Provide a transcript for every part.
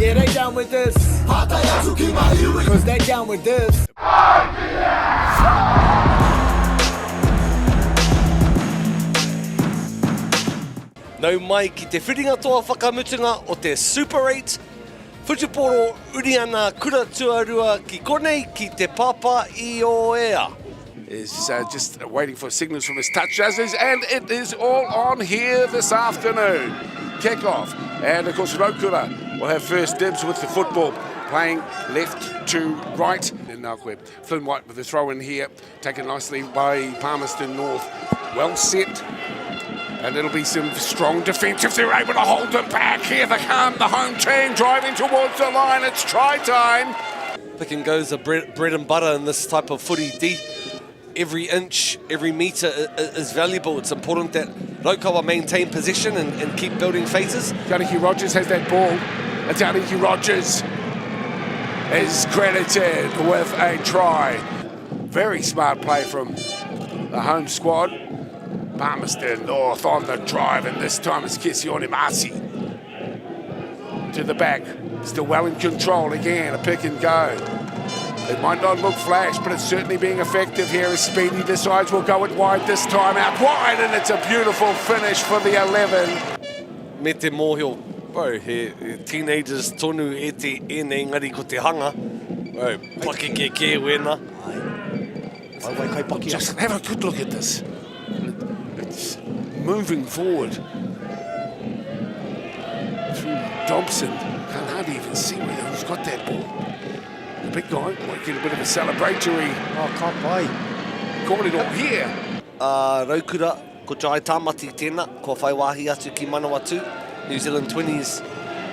Yeah, they down with this. Cause they down with this. Nau mai ki te whiringa toa whakamutunga o te Super 8. Whutuporo uri ana kura tuarua ki konei ki Te Papaioea. Is just waiting for signals from his touch judges, and it is all on here this afternoon. Kick-off, and of course Rotorua will have first dibs with the football, playing left to right. And now Flynn White with the throw in here, taken nicely by Palmerston North. Well set, and it'll be some strong defence if they're able to hold them back. Here they come, the home team driving towards the line. It's try time. Pick and goes are bread and butter in this type of footy. Every inch, every metre is valuable. It's important that Rotorua maintain possession and keep building phases. Tāne Rogers has that ball. And Tāne Rogers is credited with a try. Very smart play from the home squad. Palmerston North on the drive, and this time it's Kesione Masi. To the back, still well in control again, a pick and go. It might not look flash, but it's certainly being effective here as Speedy decides we'll go it wide this time, out wide, and it's a beautiful finish for the 11. Me te mōhio, bro, he teenagers tonu e te ene ngari ko te hanga. Bro, paki ke wena. Just have a good look at this. It's moving forward. Through Dobson, can't hardly even see who's got that ball. The big guy making a bit of a celebratory. Oh, can't buy. Call it all here. Raukura, ko jai tāmati tēnā, ko whaiwahi atu ki Manawatu, New Zealand 20s,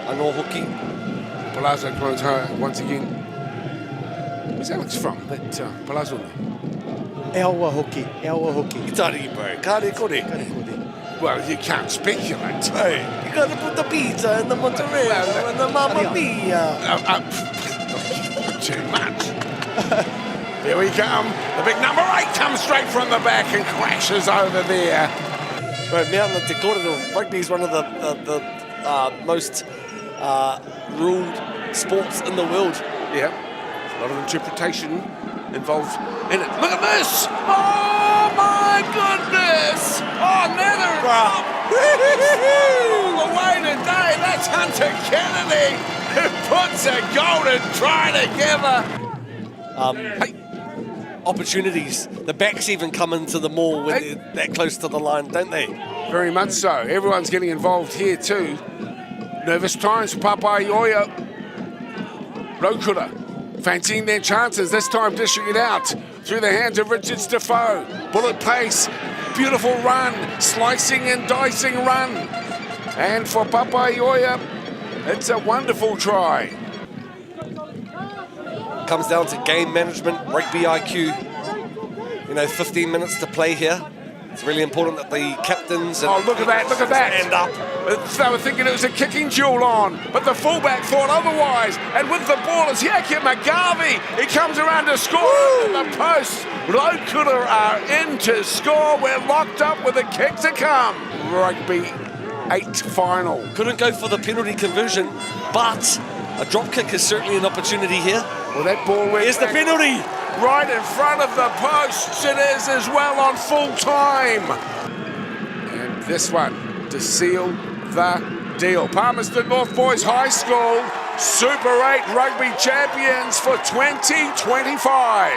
anō hoki. Palazzo close high once again. Where's Alex from? That Palazzo. Eaua hoki. Itari, bro, kare kore. Well, you can't speculate. Hey, you gotta put the pizza and the mozzarella and the mamma mia. Too much. Here we come. The big number 8 comes straight from the back and crashes over there. Right, Mountain Te Kōrero, rugby is one of the most ruled sports in the world. Yeah, a lot of interpretation involved in it. Look at this! Oh my goodness! Oh, Nether! All the way today, that's Hunter Kennedy who puts a golden try together. Opportunities. The backs even come into the maul when they're that close to the line, don't they? Very much so. Everyone's getting involved here too. Nervous times for Papaioea. Rotorua fancying their chances, this time dishing it out through the hands of Richard Defoe. Bullet pace, beautiful run, slicing and dicing run. And for Papaioea, it's a wonderful try. Comes down to game management, rugby IQ. 15 minutes to play here. It's really important that the captains and look at that, stand up. They were thinking it was a kicking duel on, but the fullback thought otherwise. And with the ball is Hiaki McGarvey. He comes around to score in the post. Rotorua are in to score. We're locked up with a kick to come. Rugby 8 final. Couldn't go for the penalty conversion, but a drop kick is certainly an opportunity here. Well, that ball went Here's the penalty. Right in front of the posts. It is as well on full time. And this one to seal the deal. Palmerston North Boys High School Super 8 rugby champions for 2025.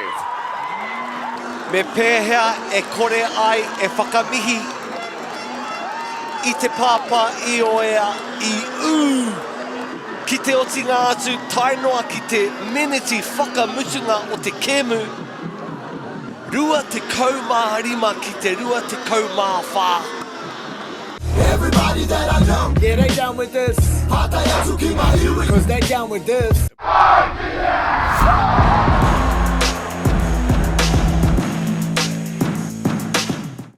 Me pēhea e kore ai e whakamihi I Te Papaioea I Ki te otinga atu tainoa ki te meneti whakamutunga o te kēmu. Rua te kaumārima ki te rua te kaumāwhā. Everybody that I know, yeah, they down with this. Cause they down with this.